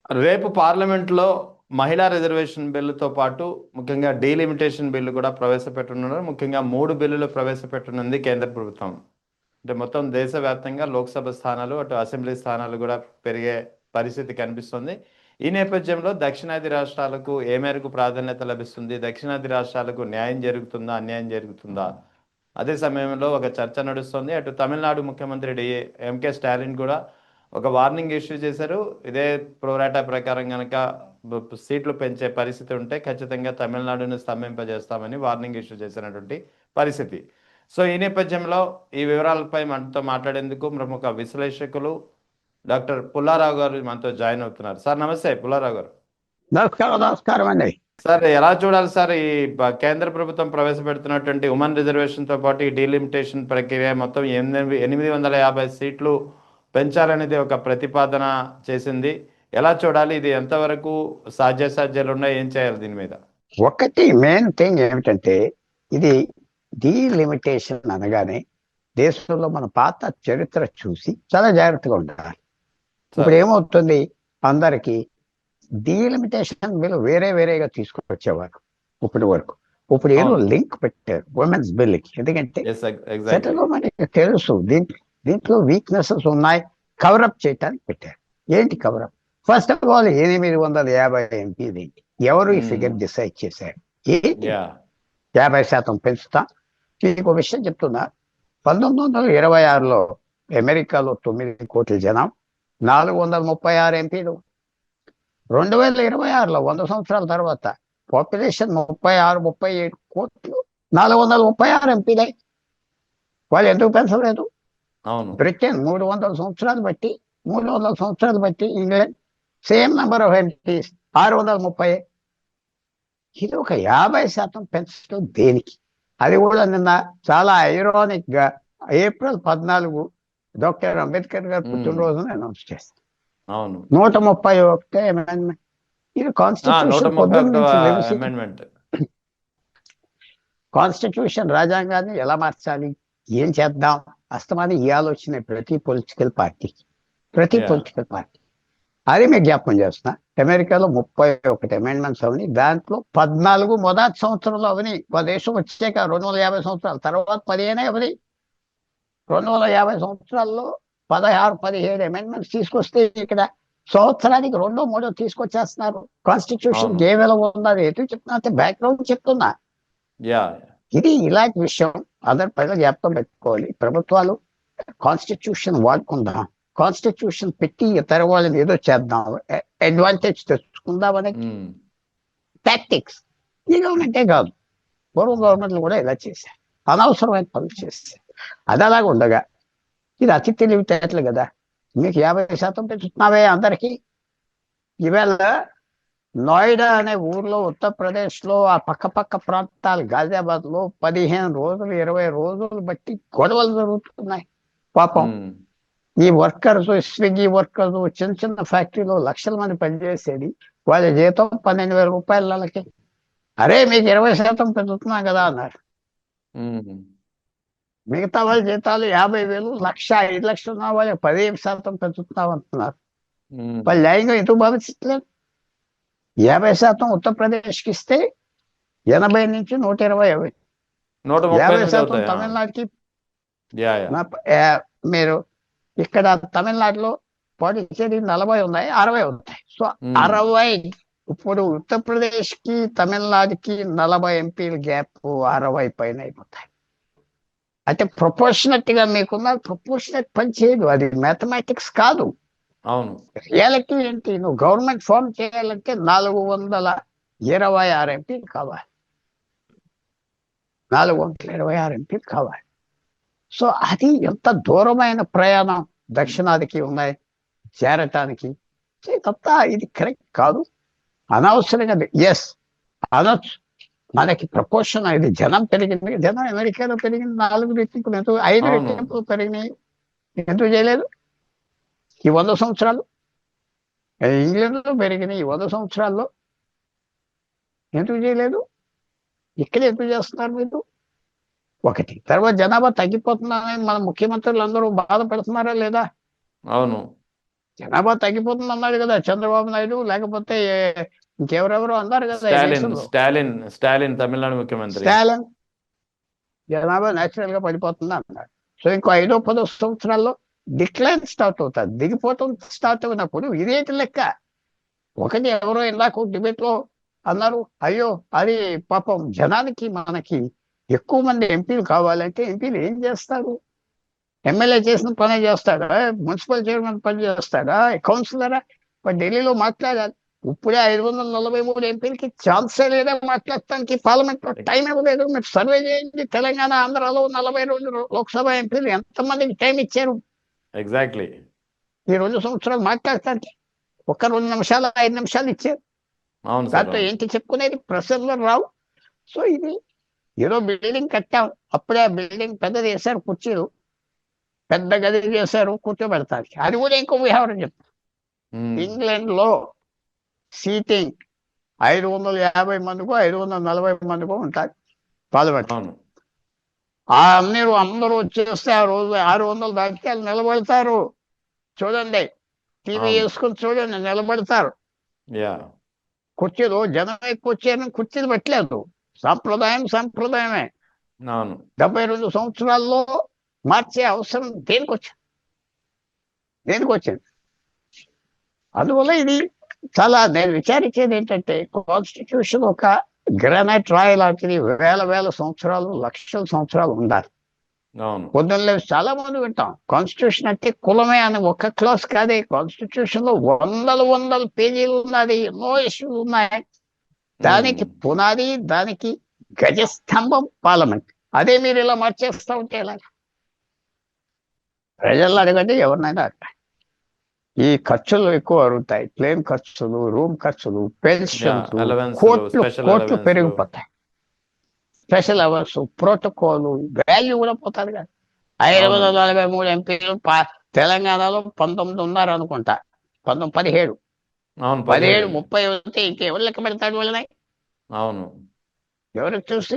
రేపు పార్లమెంట్లో మహిళా రిజర్వేషన్ బిల్లుతో పాటు ముఖ్యంగా డీలిమిటేషన్ బిల్లు కూడా ప్రవేశపెట్టనున్నారు. ముఖ్యంగా 3 బిల్లులు ప్రవేశపెట్టనుంది కేంద్ర ప్రభుత్వం. అంటే మొత్తం దేశవ్యాప్తంగా లోక్సభ స్థానాలు, అటు అసెంబ్లీ స్థానాలు కూడా పెరిగే పరిస్థితి కనిపిస్తుంది. ఈ నేపథ్యంలో దక్షిణాది రాష్ట్రాలకు ఏ మేరకు ప్రాధాన్యత లభిస్తుంది? దక్షిణాది రాష్ట్రాలకు న్యాయం జరుగుతుందా, అన్యాయం జరుగుతుందా? అదే సమయంలో ఒక చర్చ నడుస్తుంది. అటు తమిళనాడు ముఖ్యమంత్రి ఎంకే స్టాలిన్ కూడా ఒక వార్నింగ్ ఇష్యూ చేశారు. ఇదే ప్రోరాటా ప్రకారం కనుక సీట్లు పెంచే పరిస్థితి ఉంటే ఖచ్చితంగా తమిళనాడును స్తంభింపజేస్తామని వార్నింగ్ ఇష్యూ చేసినటువంటి పరిస్థితి. సో ఈ నేపథ్యంలో ఈ వివరాలపై మనతో మాట్లాడేందుకు ప్రముఖ విశ్లేషకులు డాక్టర్ పుల్లారావు గారు మనతో జాయిన్ అవుతున్నారు. సార్ నమస్తే పుల్లారావు గారు. నమస్కారం నమస్కారం అండి. సార్ ఎలా చూడాలి సార్ ఈ కేంద్ర ప్రభుత్వం ప్రవేశపెడుతున్నటువంటి ఉమెన్ రిజర్వేషన్ తో పాటు ఈ డీలిమిటేషన్ ప్రక్రియ మొత్తం 850 సీట్లు పెంచాలనేది ఒక ప్రతిపాదన చేసింది. ఎలా చూడాలి? ఇది ఎంతవరకు సాధ్యాసాధ్యాలు ఉన్నాయి? ఏం చేయాలి దీని మీద? ఒకటి మెయిన్ థింగ్ ఏమిటంటే, ఇది డీలిమిటేషన్ అనగానే దేశంలో మన పాత చరిత్ర చూసి చాలా జాగ్రత్తగా ఉండాలి. ఇప్పుడు ఏమవుతుంది, అందరికి డీలిమిటేషన్ బిల్ వేరే వేరేగా తీసుకొచ్చేవారు ఇప్పటి వరకు. ఇప్పుడు ఏదో లింక్ పెట్టారు ఉమెన్స్ బిల్ కి. ఎందుకంటే మనకి తెలుసు దీంట్లో వీక్నెసెస్ ఉన్నాయి, కవరప్ చేయటానికి పెట్టారు. ఏంటి కవరప్? ఫస్ట్ ఆఫ్ ఆల్ 850 ఎంపీలు ఏంటి? ఎవరు ఈ ఫిగర్ డిసైడ్ చేశారు? ఏంటి 50% పెంచుతా? మీకు విషయం చెప్తున్నా. 1926లో అమెరికాలో 9 కోట్ల జనం, 436 ఎంపీలు. 2026లో 100 సంవత్సరాల తర్వాత పాపులేషన్ 36-37 కోట్లు, 436 ఎంపీలే. వాళ్ళు ఎందుకు పెంచలేదు? బ్రిటన్ 300 సంవత్సరాలు బట్టి, 300 సంవత్సరాలు బట్టి England same number of MPs 630. ఇది ఒక 50% పెంచడం దేనికి? అది కూడా నిన్న చాలా ఐరానిక్ గా ఏప్రిల్ 14 డాక్టర్ అంబేద్కర్ గారు పుట్టినరోజున అనౌన్స్ చేస్తారు. 131 అమెండ్మెంట్. ఇది కాన్స్టిట్యూషన్ రాజ్యాంగాన్ని ఎలా మార్చాలి, ఏం చేద్దాం అస్తమాని ఈ ఆలోచన ప్రతి పొలిటికల్ పార్టీ. అది మీకు జ్ఞాపకం చేస్తున్నా. అమెరికాలో 31 అమెండ్మెంట్స్ అవని, దాంట్లో 14 మొదటి సంవత్సరంలో అవని. దేశం వచ్చాక 250 సంవత్సరాల తర్వాత 15 అవని. 250 సంవత్సరాల్లో 16-17 అమెండ్మెంట్స్ తీసుకొస్తే ఇక్కడ సంవత్సరానికి 2-3 తీసుకొచ్చేస్తున్నారు. కాన్స్టిట్యూషన్ ఏ విలువ ఉన్నది ఎటు చెప్తున్నా అంటే బ్యాక్గ్రౌండ్ చెప్తున్నా. ఇది ఇలాంటి విషయం అందరు ప్రజలు జ్ఞాపకం పెట్టుకోవాలి. ప్రభుత్వాలు కాన్స్టిట్యూషన్ వాడుకుందాం, కాన్స్టిట్యూషన్ పెట్టి ఇతర వాళ్ళని ఏదో చేద్దాం, అడ్వాంటేజ్ తెచ్చుకుందాం అనే టాక్టిక్స్ ఈ గవర్నమెంటే కాదు, పూర్వ గవర్నమెంట్లు కూడా ఇలా చేశారు. అనవసరమైన పనులు చేస్తారు. అది అలాగ ఉండగా ఇది అతి తెలివితేటలు కదా. మీకు 50% పెంచుతున్నావే అందరికీ. ఈవేళ నోయిడా అనే ఊర్లో ఉత్తరప్రదేశ్ లో ఆ పక్క ప్రాంతాలు గాజియాబాద్ లో 15 రోజులు 20 రోజులు బట్టి గొడవలు జరుగుతున్నాయి. పాపం ఈ వర్కర్స్, స్విగ్గీ వర్కర్స్, చిన్న ఫ్యాక్టరీలో లక్షల మంది పనిచేసేది, వాళ్ళ జీతం 12,000 రూపాయల నెలకి. అరే మీకు 20% పెంచుతున్నాం కదా అన్నారు. మిగతా వాళ్ళ జీతాలు 50,000, 1,00,000, 5 లక్షలు ఉన్న వాళ్ళకి 15% పెంచుతున్నాం అంటున్నారు. వాళ్ళు న్యాయంగా ఎందుకు భావించట్లేదు? 50% ఉత్తరప్రదేశ్కి ఇస్తే 80 నుంచి 120 50% తమిళనాడుకి. మీరు ఇక్కడ తమిళనాడులో పాండిచ్చేరి 40 ఉన్నాయి, 60 ఉంటాయి. సో 60. ఇప్పుడు ఉత్తరప్రదేశ్ కి తమిళనాడుకి 40 ఎంపీల గ్యాప్ 60 పైన అయిపోతాయి. అంటే ప్రపోర్షనట్ గా మీకున్న ప్రపోర్షనట్ పని చేయదు. అది మ్యాథమెటిక్స్ కాదు. రియాలిటీ ఏంటి? నువ్వు గవర్నమెంట్ ఫామ్ చేయాలంటే 426 ఎంపీలు కావాలి. 426 ఎంపీలు కావాలి. సో అది ఎంత దూరమైన ప్రయాణం దక్షిణాదికి ఉన్నాయి చేరటానికి. తప్ప ఇది కరెక్ట్ కాదు. అనవసరంగా ఎస్ అనొచ్చు, మనకి ప్రపోర్షన్. ఇది జనం పెరిగింది, జనం అమెరికాలో పెరిగింది 4 రెట్టింపులు, 5 రెట్టింపులు పెరిగినాయి. ఎందుకు చేయలేదు? ఈ 100 సంవత్సరాలు ఇంగ్లాండ్లో పెరిగినాయి. ఈ 100 సంవత్సరాల్లో ఎందుకు చేయలేదు? ఇక్కడ ఎందుకు చేస్తున్నారు మీరు? ఒకటి. తర్వాత జనాభా తగ్గిపోతుందని మన ముఖ్యమంత్రులు అందరూ బాధపడుతున్నారా లేదా? అవును. జనాభా తగ్గిపోతుంది అన్నాడు కదా చంద్రబాబు నాయుడు, లేకపోతే ఇంకెవరెవరో అన్నారు కదా ఈ స్టాలిన్ దేశంలో. స్టాలిన్ స్టాలిన్ తమిళనాడు ముఖ్యమంత్రి. స్టాలిన్ జనాభా న్యాచురల్ గా పడిపోతుంది అన్నాడు. సో ఇంకో 5-10 సంవత్సరాల్లో డిక్లైన్ స్టార్ట్ అవుతుంది, దిగిపోవటం స్టార్ట్ అయినప్పుడు ఇదేంటి లెక్క. ఒకటి ఎవరో ఇందాక డిబేట్ లో అన్నారు, అయ్యో అది పాపం జనానికి మనకి ఎక్కువ మంది ఎంపీలు కావాలంటే ఎంపీలు ఏం చేస్తారు? ఎమ్మెల్యే చేసిన పనే చేస్తాడా? మున్సిపల్ చైర్మన్ పని చేస్తాడా? కౌన్సిలరా? మరి ఢిల్లీలో మాట్లాడాలి. ఇప్పుడే 543 ఎంపీలకి ఛాన్సే లేదా మాట్లాడటానికి. పార్లమెంట్ లో టైం ఇవ్వలేదు. మీరు సర్వే చేయండి, తెలంగాణ ఆంధ్రాలో 42 లోక్సభ ఎంపీలు ఎంతమందికి టైం ఇచ్చారు ఎగ్జాక్ట్లీ ఈ 2 సంవత్సరాలు మాట్లాడటానికి? ఒక 2 నిమిషాలు 5 నిమిషాలు ఇచ్చారు. అవును సార్. దాంతో ఏంటి చెప్పుకునేది? ప్రశ్నలు రావు. సో ఇది ఏదో బిల్డింగ్ కట్టాం, అప్పుడే ఆ బిల్డింగ్ పెద్దది చేశారు, కుర్చీలు పెద్ద గది చేశారు కూర్చోబెడతారు. అది కూడా ఇంకో వ్యవహారం చెప్తారు. ఇంగ్లాండ్ లో సీటింగ్ 550 మందికో 540 మందికో ఉంటారు పార్లమెంట్. అవును ఆ అందరూ వచ్చేస్తే ఆ రోజు 600 దాటికి వాళ్ళు నిలబడతారు. చూడండి, టీవీ అవును. వేసుకుని చూడండి, నిలబడతారు. యా కుర్చీలు జనం ఎక్కువ వచ్చారని కుర్చీలు పెట్టలేదు. సంప్రదాయమే. అవును 72 సంవత్సరాల్లో మార్చే అవసరం దేనికి వచ్చింది? అందువల్ల ఇది చాలా, నేను విచారించేది ఏంటంటే, కాన్స్టిట్యూషన్ ఒక గ్రానైట్ రాయి లాంటిది. వేల సంవత్సరాలు, లక్షల సంవత్సరాలు ఉండాలి. అవును పొద్దున్న చాలా మంది వింటాం కాన్స్టిట్యూషన్ అంటే కులమే అని. ఒక్క క్లాస్ కాదే, కాన్స్టిట్యూషన్ లో వందల పేజీలు ఉన్నది, ఎన్నో ఇష్యూలు ఉన్నాయి. దానికి పునాది, దానికి గజస్తంభం పార్లమెంట్. అదే మీరు ఇలా మార్చేస్తా ఉంటే ఎలా? ప్రజల్లో అడగండి, ఎవరినైనా అడగండి. ఈ ఖర్చులు ఎక్కువ అరుగుతాయి. ప్లేన్ ఖర్చులు, రూమ్ ఖర్చులు, పెన్షన్స్, కోట్లు పెరిగిపోతాయి. స్పెషల్ అవర్స్, ప్రోటోకాల్, వాల్యూ కూడా పోతారు కదా. 543 ఎంపీలు తెలంగాణలో 19 ఉన్నారు అనుకుంటా. 17 30 వస్తే ఇంకెవరు లెక్క పెడతాడు వాళ్ళని? అవును ఎవరికి చూసి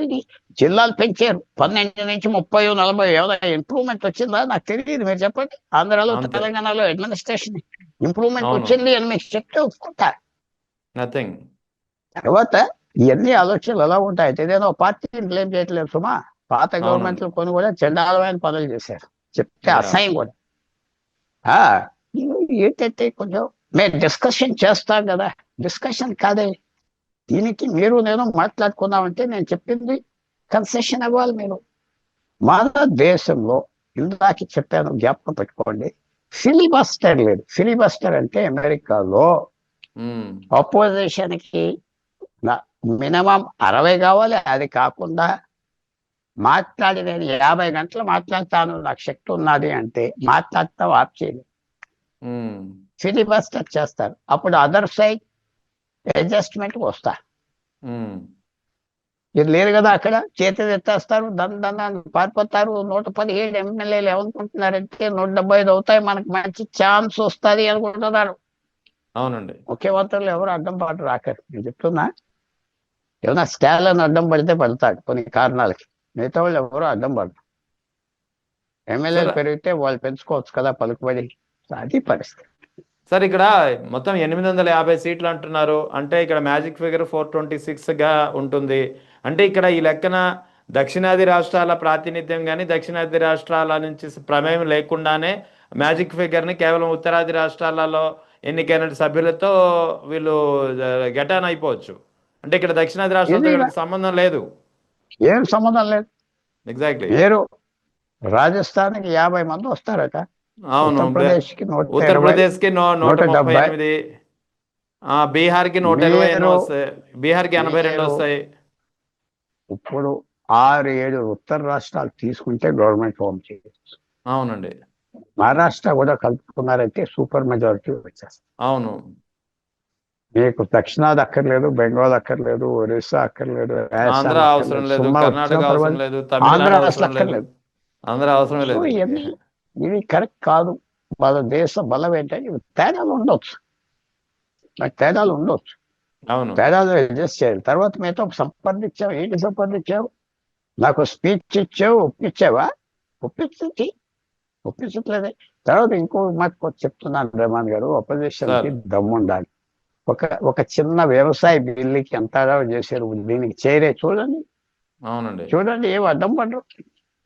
జిల్లాలు పెంచారు 12 నుంచి 30, 40. ఏమైనా ఇంప్రూవ్మెంట్ వచ్చిందా? నాకు తెలియదు, మీరు చెప్పండి. ఆంధ్రాలో తెలంగాణలో అడ్మినిస్ట్రేషన్ ఇంప్రూవ్మెంట్ వచ్చింది అని మీకు చెప్తే ఒప్పుకుంటారు. నథింగ్. తర్వాత ఇవన్నీ ఆలోచనలు ఎలా ఉంటాయి? ఏదైనా పార్టీని బ్లేమ్ చేయట్లేదు సుమా. పాత గవర్నమెంట్లు కొన్ని కూడా చండాలమైన పనులు చేశారు, చెప్తే అసహ్యం కూడా. ఏంటంటే కొంచెం మేము డిస్కషన్ చేస్తాం కదా, డిస్కషన్ కాదే. దీనికి మీరు నేను మాట్లాడుకున్నామంటే నేను చెప్పింది కన్సెషన్ అవ్వాలి మీరు. మన దేశంలో ఇందాక చెప్పాను, జ్ఞాపకం పెట్టుకోండి, ఫిలిబస్టర్ లేదు. ఫిలిబస్టర్ అంటే అమెరికాలో అపోజిషన్ కి మినిమం 60 కావాలి. అది కాకుండా మాట్లాడి నేను 50 గంటలు మాట్లాడతాను, నాకు శక్తి ఉన్నది అంటే మాట్లాడతాం, ఆప్ చేయలేదు. ఫిలిబస్టర్ చేస్తారు. అప్పుడు అదర్ సైడ్ అడ్జస్ట్మెంట్ వస్తారు. ఇది లేదు కదా, అక్కడ చేతులు ఎత్తేస్తారు, దాన్ని పారిపోతారు. 117 ఎమ్మెల్యేలు ఏమనుకుంటున్నారంటే 175 అవుతాయి, మనకు మంచి ఛాన్స్ వస్తుంది అనుకుంటున్నారు. అవునండి, ముఖ్యమంత్రులు ఎవరు అడ్డం పాటు రాకరు. నేను చెప్తున్నా, ఏమన్నా స్టాలిన్ అడ్డం పడితే పడతాడు కొన్ని కారణాలకి, మిగతా వాళ్ళు ఎవరు అడ్డం పడతారు. ఎమ్మెల్యేలు పెరిగితే వాళ్ళు పెంచుకోవచ్చు కదా పలుకుబడి. అది పరిస్థితి. సార్ ఇక్కడ మొత్తం 850 సీట్లు అంటున్నారు. అంటే ఇక్కడ మ్యాజిక్ ఫిగర్ 426గా ఉంటుంది. అంటే ఇక్కడ ఈ లెక్కన దక్షిణాది రాష్ట్రాల ప్రాతినిధ్యం కానీ, దక్షిణాది రాష్ట్రాల నుంచి ప్రమేయం లేకుండానే మ్యాజిక్ ఫిగర్ని కేవలం ఉత్తరాది రాష్ట్రాలలో ఎన్నికైన సభ్యులతో వీళ్ళు గెటాన్ అయిపోవచ్చు. అంటే ఇక్కడ దక్షిణాది రాష్ట్రాలతో సంబంధం లేదు, ఏం సంబంధం లేదు. ఎగ్జాక్ట్లీ. మీరు రాజస్థాన్కి 50 మంది వస్తారట. అవును, ఉత్తరప్రదేశ్కి 138, బీహార్కి 128 వస్తాయి, బీహార్కి 82 వస్తాయి. ఇప్పుడు 6-7 ఉత్తర రాష్ట్రాలు తీసుకుంటే గవర్నమెంట్ ఫామ్ చేయొచ్చు. అవునండి, మహారాష్ట్ర కూడా కలుపుకున్నారంటే సూపర్ మెజారిటీ వచ్చేస్తుంది. అవును, మీకు దక్షిణాది అక్కర్లేదు, బెంగాల్ అక్కర్లేదు, ఒరిస్సా అక్కర్లేదు, ఆంధ్ర అవసరం లేదు, కర్ణాటక అవసరం లేదు, తమిళనాడు అవసరం లేదు, ఆంధ్ర అవసరం లేదు. ఇది కరెక్ట్ కాదు. వాళ్ళ దేశ బలం ఏంటంటే తేడాలు ఉండొచ్చు, అవును, తేడాలు అడ్జస్ట్ చేయాలి. తర్వాత మీతో సంప్రదించావు, ఏంటి సంప్రదించావు? నాకు స్పీచ్ ఇచ్చావు, ఒప్పించావా? ఒప్పించి ఒప్పించట్లేదే. తర్వాత ఇంకో మాట కూడా చెప్తున్నాను రెహమాన్ గారు, అపోజిషన్ కి సార్ దమ్ము ఉండాలి. ఒక ఒక చిన్న వ్యవసాయ బిల్లుకి ఎంత అదావ చేశారు, దీనికి చేరే చూడండి. అవునండి. చూడండి, ఏం అడ్డం పడరు,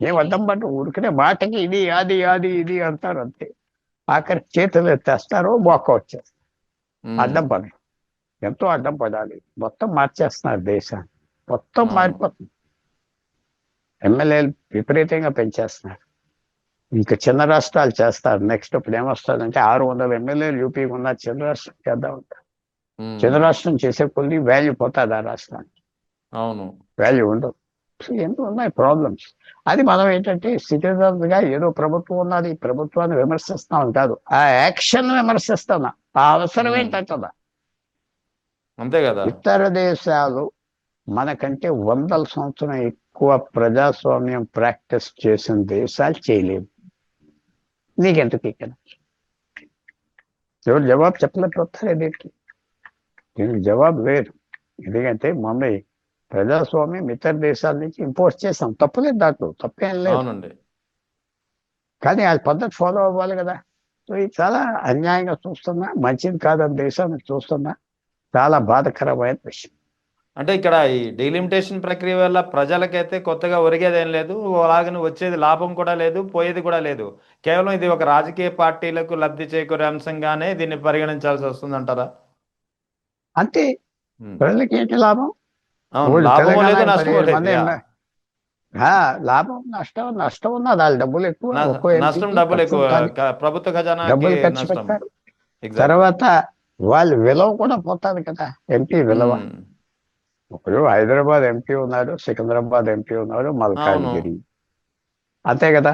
ఏం అడ్డం పడరు. ఊరికనే మాటకి ఇది అది అది ఇది అంటారు అంతే. ఆఖరికి చేతులు ఎత్తేస్తారు, వాకౌట్ చేస్తారు. ఉమ్, అడ్డం పడరు. ఎంతో అడ్డం పడాలి. మొత్తం మార్చేస్తున్నారు దేశాన్ని, మొత్తం అవును. మారిపోతుంది. ఎమ్మెల్యేలు విపరీతంగా పెంచేస్తున్నారు. ఇంకా చిన్న రాష్ట్రాలు చేస్తారు. నెక్స్ట్ ఇప్పుడు ఏమొస్తుందంటే 600 ఎమ్మెల్యేలు యూపీకి ఉన్న చిన్న రాష్ట్రం చేద్దాం అంటారు. చిన్న ఉమ్, రాష్ట్రం చేసే కొద్ది వాల్యూ పోతుంది ఆ రాష్ట్రానికి, అవును. వాల్యూ ఉండదు. సో ఎన్నో ఉన్నాయి ప్రాబ్లమ్స్. అది మనం ఏంటంటే సిటిజన్స్ గా ఏదో ప్రభుత్వం ఉన్నది, ప్రభుత్వాన్ని విమర్శిస్తాం కాదు, ఆ యాక్షన్ విమర్శిస్తున్నా. ఆ అవసరం ఉమ్, ఏంటంటుందా. అంతే కదా. ఇతర దేశాలు మనకంటే 100 సంవత్సరం ఎక్కువ ప్రజాస్వామ్యం ప్రాక్టీస్ చేసిన దేశాలు చేయలేవు. నీకెందుకు ఇక్కడ ఎవరు జవాబు చెప్పలేకపోతారే దీనికి. దీనికి జవాబు లేదు. ఎందుకంటే మొన్న ప్రజాస్వామ్యం ఇతర దేశాల నుంచి ఇంపోర్ట్ చేసాం, తప్పులేదు, దాంట్లో తప్పేం లేదు. అవునండి. కానీ ఆ పద్ధతి ఫాలో అవ్వాలి కదా. సో ఇది చాలా అన్యాయంగా చూస్తున్నా, మంచిది కాదని దేశాన్ని చూస్తున్నా. చాలా బాధాకరమైన విషయం. అంటే ఇక్కడ ఈ డీలిమిటేషన్ ప్రక్రియ వల్ల ప్రజలకైతే కొత్తగా ఒరిగేది ఏం లేదు, అలాగని వచ్చేది లాభం కూడా లేదు, పోయేది కూడా లేదు. కేవలం ఇది ఒక రాజకీయ పార్టీలకు లబ్ధి చేకూరే అంశంగానే దీన్ని పరిగణించాల్సి వస్తుందంటారా? అంతే. ఉమ్, ప్రజలకి ఏంటి లాభం? అవును. ఊళ్ళు లాభము లేదు, తెలంగాణకి నష్టము 17 లేదు. మంది యా. లాభం నష్టం, నష్టం ఉన్నది. వాళ్ళు డబ్బులు ఎక్కువ, ఒక్కో నష్టం ఎంపీకి డబ్బులు ఖర్చు ఎక్కువ, ఉంటుంది, ప్రభుత్వ ఖజానాకి డబ్బులు ఖర్చు నష్టం. పెడతారు. ఎగ్జాక్ట్లీ. తర్వాత వాళ్ళ విలువ కూడా పోతుంది కదా, ఎంపీ విలువ. ఇప్పుడు హైదరాబాద్ ఎంపీ ఉన్నారు, సికింద్రాబాద్ ఎంపీ ఉన్నారు, అవును. మల్కాజ్గిరి, అంతే కదా.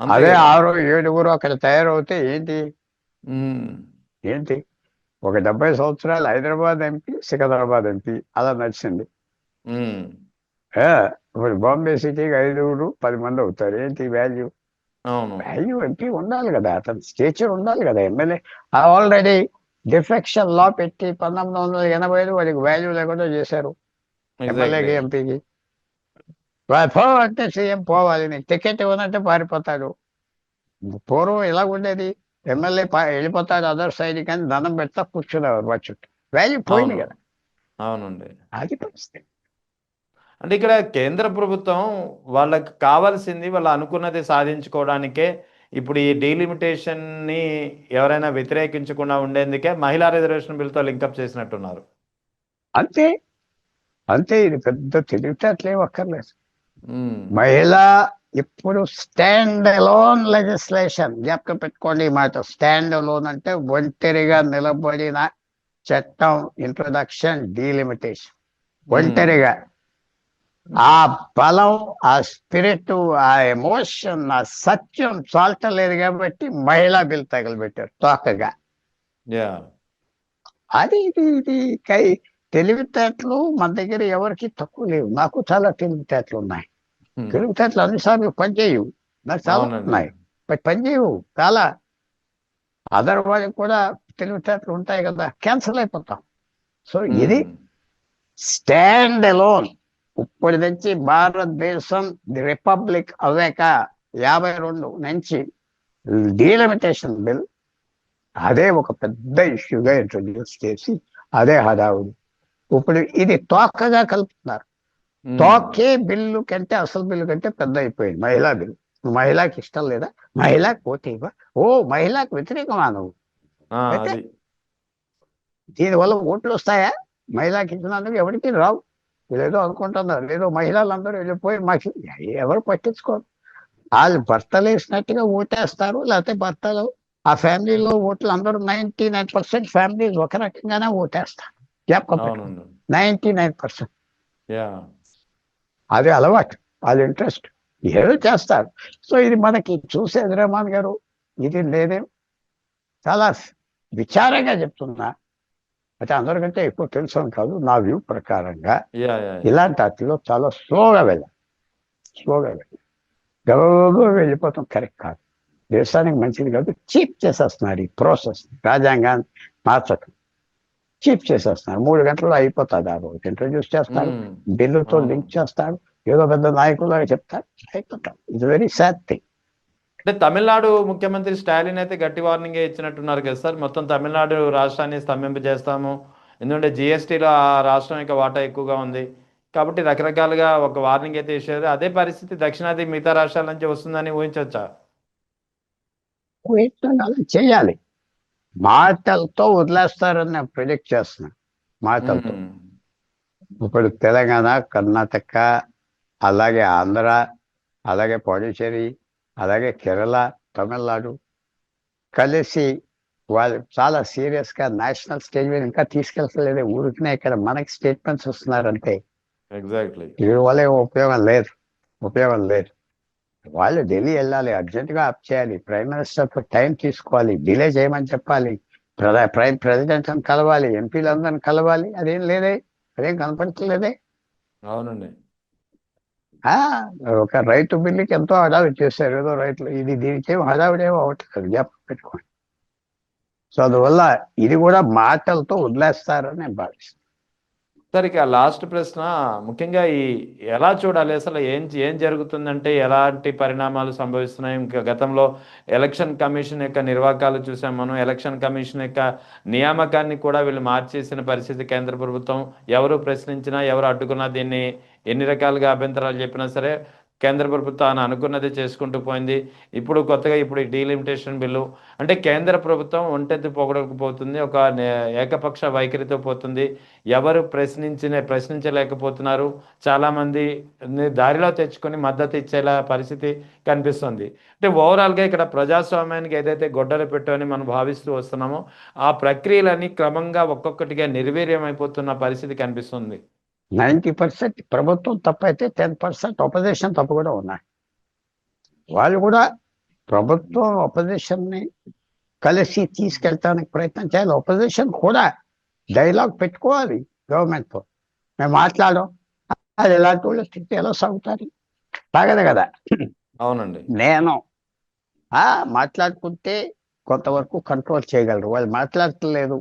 అంతే అదే కదా. 6 7 అక్కడ తయారవుతే ఏంటి ఉమ్, ఏంటి ఒక 70 సంవత్సరాలు హైదరాబాద్ ఎంపీ, సికింద్రాబాద్ ఎంపీ అలా నడిచింది. ఉమ్, ఇప్పుడు బాంబే సిటీకి 5 10 మంది అవుతారు. ఏంటి వాల్యూ? అవును. వాల్యూ ఎంపీ ఉండాలి కదా, అతని స్టేచర్ ఉండాలి కదా. ఎమ్మెల్యే ఆల్రెడీ డిఫెక్షన్ లా పెట్టి 1985 వాడికి వాల్యూ లేకుండా చేశారు, ఎగ్జాక్ట్లీ. ఎమ్మెల్యేకి ఎంపీకి. పో అంటే సీఎం పోవాలి, నీకు టికెట్ ఇవ్వనంటే పారిపోతాడు. పూర్వం ఇలా ఉండేది, ఎమ్మెల్యే వెళ్ళిపోతాడు అదర్ సైడ్, కానీ దండం పెడతా కూర్చునేవారు మా చుట్టూ. వాల్యూ పోయింది అవును. కదా, అవునండి. అది పరిస్థితి. అంటే ఇక్కడ కేంద్ర ప్రభుత్వం వాళ్ళకి కావాల్సింది వాళ్ళు అనుకున్నది సాధించుకోవడానికే ఇప్పుడు ఈ డీలిమిటేషన్ని ఎవరైనా వ్యతిరేకించకుండా ఉండేందుకే మహిళా రిజర్వేషన్ బిల్తో లింకప్ చేసినట్టున్నారు. అంతే, అంతే. ఇది పెద్ద తెలివితేటలే అక్కర్లేదు. ఉమ్, మహిళా ఇప్పుడు స్టాండ్ అలోన్ లెజిస్లేషన్, జ్ఞాపకం పెట్టుకోండి ఈ మాట. స్టాండ్ అలోన్ అంటే ఒంటరిగా నిలబడిన చట్టం, ఇంట్రొడక్షన్, డీలిమిటేషన్. ఒంటరిగా ఆ బలం, ఆ స్పిరిట్, ఆ ఎమోషన్, ఆ సత్యం చాలటలేదు కాబట్టి మహిళా బిల్ తగలబెట్టారు తోకగా. యా. అది ఇది ఇది తెలివితేటలు మన దగ్గర ఎవరికి తక్కువ లేవు. నాకు చాలా తెలివితేటలు ఉన్నాయి. తెలివితేటలు అన్నిసార్లు పనిచేయవు, నాకు చాలా అవునండి. ఉన్నాయి, పనిచేయవు చాలా. అదర్ వాళ్ళకి కూడా తెలివితేటలు ఉంటాయి కదా, క్యాన్సల్ అయిపోతాం. సో ఇది స్టాండ్ అలోన్. ఇప్పటి నుంచి భారతదేశం రిపబ్లిక్ అవ్వాక 52 నుంచి డీలిమిటేషన్ బిల్ అదే ఒక పెద్ద ఇష్యూగా ఇంట్రొడ్యూస్ చేసి అదే హడావుడి. ఇప్పుడు ఇది తోకగా కలుపుతున్నారు. తోకే బిల్లు కంటే, అసలు బిల్లు కంటే పెద్ద అయిపోయింది మహిళా బిల్లు. మహిళకి ఇష్టం లేదా? మహిళకి ఓటు ఇవ్వ, ఓ మహిళకు వ్యతిరేకమా నువ్వు? అయితే దీనివల్ల ఓట్లు వస్తాయా? మహిళకి ఇచ్చినందుకు ఎవరికి రావు. వీళ్ళేదో అనుకుంటున్నారు, లేదో మహిళలందరూ వెళ్ళిపోయి మాకు ఎవరు పట్టించుకోరు. వాళ్ళు భర్తలు వేసినట్టుగా ఓటేస్తారు, లేకపోతే భర్తలు ఆ ఫ్యామిలీలో ఓట్లు అందరూ 99% ఫ్యామిలీస్ ఒక రకంగానే ఓటేస్తారు. జ్ఞాపకం పెట్టుకోండి, 99%. అది అలవాటు, వాళ్ళ ఇంట్రెస్ట్, ఏదో చేస్తారు. సో ఇది మనకి చూసేది రెహమాన్ గారు, ఇది లేదేం. చాలా విచారంగా చెప్తున్నా, అయితే అందరికంటే ఎక్కువ తెలుసు అని కాదు, నా వ్యూ ప్రకారంగా ఇలాంటి వాటిలో చాలా స్లోగా వెళ్ళాలి. గబగబా వెళ్ళిపోతాం కరెక్ట్ కాదు, దేశానికి మంచిది కాదు. చీప్ చేసేస్తున్నారు ఈ ప్రాసెస్, రాజ్యాంగాన్ని మార్చటం చీప్ చేసేస్తున్నారు. 3 గంటల్లో అయిపోతుంది. ఆ రోజు ఇంట్రడ్యూస్ చేస్తారు, బిల్లుతో లింక్ చేస్తారు, ఏదో పెద్ద నాయకులుగా చెప్తారు, అయిపోతాం. It's very sad thing. అంటే తమిళనాడు ముఖ్యమంత్రి స్టాలిన్ అయితే గట్టి వార్నింగ్ ఇచ్చినట్టున్నారు కదా సార్, మొత్తం తమిళనాడు రాష్ట్రాన్ని స్తంభింపజేస్తాము, ఎందుకంటే జిఎస్టీలో ఆ రాష్ట్రం యొక్క వాటా ఎక్కువగా ఉంది కాబట్టి రకరకాలుగా ఒక వార్నింగ్ అయితే ఇచ్చారు. అదే పరిస్థితి దక్షిణాది మిగతా రాష్ట్రాల నుంచి వస్తుందని ఊహించవచ్చా? ప్రయత్నం అలా చేయాలి. మాటలతో వదిలేస్తారని నేను ప్రిడిక్ట్ చేస్తున్నాను. మాటలతో. ఉమ్, ఇప్పుడు తెలంగాణ, కర్ణాటక, అలాగే ఆంధ్ర, అలాగే పాండిచ్చేరి, అలాగే కేరళ, తమిళనాడు కలిసి వాళ్ళు చాలా సీరియస్గా నేషనల్ స్టేజ్ మీద ఇంకా తీసుకెళ్తలేదే, ఊరికినే ఇక్కడ మనకి స్టేట్మెంట్స్ వస్తున్నారంటే ఎగ్జాక్ట్లీ. దీని వల్ల ఏం ఉపయోగం లేదు. వాళ్ళు ఢిల్లీ వెళ్ళాలి, అర్జెంటుగా అప్ చేయాలి, ప్రైమ్ మినిస్టర్ టైం తీసుకోవాలి, డిలే చేయమని చెప్పాలి, ప్రెసిడెంట్ కలవాలి, ఎంపీలందరిని కలవాలి. అదేం లేదే, అదేం కనపడట్లేదే. అవునండి. ఆ, ఒక రైతు బిల్లుకి ఎంతో హడావిడి చేశారు, ఏదో రైతులు, ఇది దీనికేం హడావిడేమో అవ్వట్లేదు, జ్ఞాపకం పెట్టుకోండి. సో అందువల్ల ఇది కూడా మాటలతో వదిలేస్తారని నేను భావిస్తాను. సార్ ఇక లాస్ట్ ప్రశ్న, ముఖ్యంగా ఈ ఎలా చూడాలి అసలు, ఏం జరుగుతుందంటే ఎలాంటి పరిణామాలు సంభవిస్తున్నాయి? ఇంకా గతంలో ఎలక్షన్ కమిషన్ యొక్క నిర్వాకాలు చూసాం మనం, ఎలక్షన్ కమిషన్ యొక్క నియామకాన్ని కూడా వీళ్ళు మార్చేసిన పరిస్థితి కేంద్ర ప్రభుత్వం. ఎవరు ప్రశ్నించినా, ఎవరు అడ్డుకున్నా, దీన్ని ఎన్ని రకాలుగా అభ్యంతరాలు చెప్పినా సరే కేంద్ర ప్రభుత్వం అనుకున్నది చేసుకుంటూ పోయింది. ఇప్పుడు కొత్తగా ఇప్పుడు ఈ డీలిమిటేషన్ బిల్లు అంటే కేంద్ర ప్రభుత్వం ఒంటెత్తు పొగడకపోతుంది, ఒక ఏకపక్ష వైఖరితో పోతుంది. ఎవరు ప్రశ్నించలేకపోతున్నారు, చాలామంది దారిలో తెచ్చుకొని మద్దతు ఇచ్చేలా పరిస్థితి కనిపిస్తుంది. అంటే ఓవరాల్గా ఇక్కడ ప్రజాస్వామ్యానికి ఏదైతే గొడ్డలు పెట్టని మనం భావిస్తూ వస్తున్నామో ఆ ప్రక్రియలన్నీ క్రమంగా ఒక్కొక్కటిగా నిర్వీర్యమైపోతున్న పరిస్థితి కనిపిస్తుంది. 90% ప్రభుత్వం తప్పు అయితే 10% అపోజిషన్ తప్పు కూడా ఉన్నాయి. వాళ్ళు కూడా ప్రభుత్వం అపోజిషన్ని కలిసి తీసుకెళ్ళటానికి ప్రయత్నం చేయాలి. అపోజిషన్ కూడా డైలాగ్ పెట్టుకోవాలి గవర్నమెంట్తో. మేము మాట్లాడడం, అది ఎలాంటి వాళ్ళు స్థితి ఎలా సాగుతారు, సాగదు కదా. అవునండి. నేను మాట్లాడుకుంటే కొంతవరకు కంట్రోల్ చేయగలరు, వాళ్ళు మాట్లాడట్లేదు,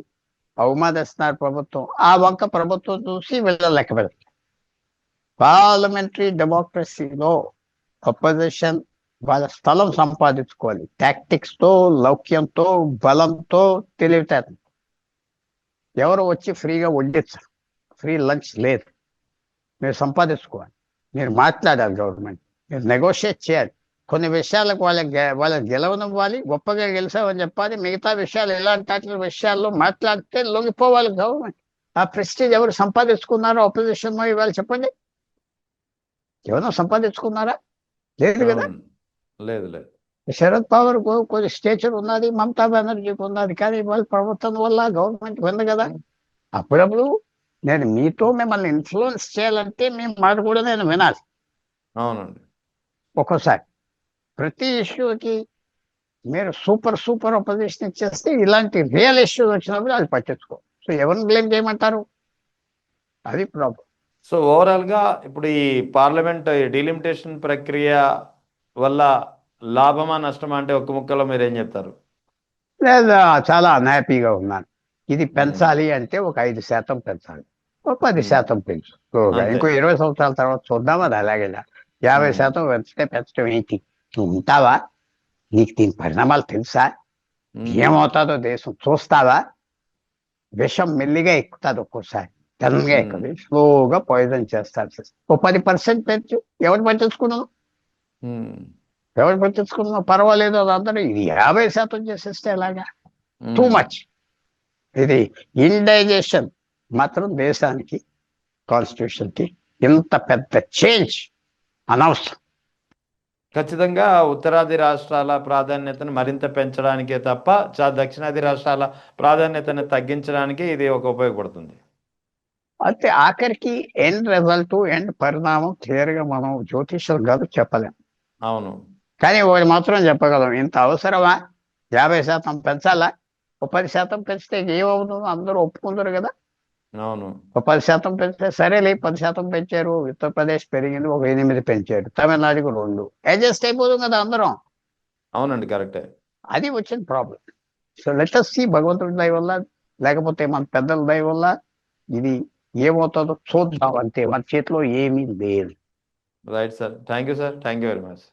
అవమానిస్తున్నారు ప్రభుత్వం. ఆ వంక ప్రభుత్వం చూసి వీళ్ళ లెక్క పెడతారు. పార్లమెంటరీ డెమోక్రసీలో అపోజిషన్ వాళ్ళ స్థలం సంపాదించుకోవాలి, టాక్టిక్స్తో, లౌక్యంతో, బలంతో, తెలివితేటతో. ఎవరు వచ్చి ఫ్రీగా వడ్డించరు, ఫ్రీ లంచ్ లేదు. మీరు సంపాదించుకోవాలి, మీరు మాట్లాడాలి, గవర్నమెంట్ మీరు నెగోషియేట్ చేయాలి. కొన్ని విషయాలకు వాళ్ళకి గెలవనివ్వాలి, గొప్పగా గెలిచామని చెప్పాలి. మిగతా విషయాలు ఇలాంటి విషయాల్లో మాట్లాడితే లొంగిపోవాలి గవర్నమెంట్. ఆ ప్రెస్టీజ్ ఎవరు సంపాదించుకున్నారో అపోజిషన్ ఇవాళ చెప్పండి, ఎవరో సంపాదించుకున్నారా? లేదు కదా. లేదు. శరద్ పవార్ కొంచెం స్టేచర్ ఉన్నది, మమతా బెనర్జీకి ఉన్నది, కానీ వాళ్ళ ప్రభుత్వం వల్ల గవర్నమెంట్ ఉంది కదా. అప్పుడప్పుడు నేను మీతో మిమ్మల్ని ఇన్ఫ్లుయెన్స్ చేయాలంటే మీ మాట కూడా నేను వినాలి. అవునండి. ఒక్కోసారి ప్రతి ఇష్యూకి మీరు సూపర్ అపోజిషన్ ఇచ్చేస్తే ఇలాంటి రియల్ ఇష్యూస్ వచ్చినప్పుడు అది పట్టించుకో. సో ఎవరిని బ్లేమ్ చేయమంటారు, అది ప్రాబ్లం. సో ఓవరాల్గా ఇప్పుడు ఈ పార్లమెంట్ డీలిమిటేషన్ ప్రక్రియ వల్ల లాభమా నష్టమా అంటే ఒక్క ముక్కలో మీరు ఏం చెప్తారు? లేదా చాలా అన్హ్యాపీగా ఉన్నాను. ఇది పెంచాలి అంటే ఒక 5% పెంచాలి, ఒక 10% పెంచు. ఇంకో 20 సంవత్సరాల తర్వాత చూద్దాం, అది అలాగే 50% పెంచితే పెంచడం ఏంటి? నువ్వు ఉంటావా? నీకు దీని పరిణామాలు తెలుసా? ఏమవుతుందో దేశం చూస్తావా? విషం మెల్లిగా ఎక్కుతుంది, ఒక్కోసారి టన్గా ఎక్కుతుంది, స్లోగా పాయిజన్ చేస్తారు. ఓ 10% పెంచు, ఎవరు పట్టించుకున్నావు? పర్వాలేదు, అది అందరూ. ఇది 50% చేసేస్తే ఎలాగా? Too much. ఇది ఇండైజేషన్ మాత్రం దేశానికి, కాన్స్టిట్యూషన్కి ఇంత పెద్ద చేంజ్ అనవసరం. ఖచ్చితంగా ఉత్తరాది రాష్ట్రాల ప్రాధాన్యతను మరింత పెంచడానికే తప్ప దక్షిణాది రాష్ట్రాల ప్రాధాన్యతను తగ్గించడానికి ఇది ఒక ఉపయోగపడుతుంది. అయితే ఆఖరికి ఎండ్ రిజల్ట్, ఎండ్ పరిణామం క్లియర్గా మనం జ్యోతిష్యులు కాదు చెప్పలేం. అవును. కానీ ఒకటి మాత్రం చెప్పగలం, ఇంత అవసరమా? 50% పెంచాలా? ఒక 10% పెంచితే ఏమవుతుందో అందరూ ఒప్పుకుందరు కదా. అవును. ఒక 10% పెంచితే సరేలే, 10% పెంచారు, ఉత్తరప్రదేశ్ పెరిగింది, ఒక 8 పెంచారు, తమిళనాడుకు 2, అడ్జస్ట్ అయిపోతుంది కదా అందరం. అవునండి, కరెక్టే. అది వచ్చిన problem. So let us see, భగవంతుడి దయ వల్ల లేకపోతే మన పెద్దల దయ వల్ల ఇది ఏమవుతుందో చూద్దాం అంతే. మన చేతిలో ఏమీ లేదు. Right sir, thank you sir, thank you very much.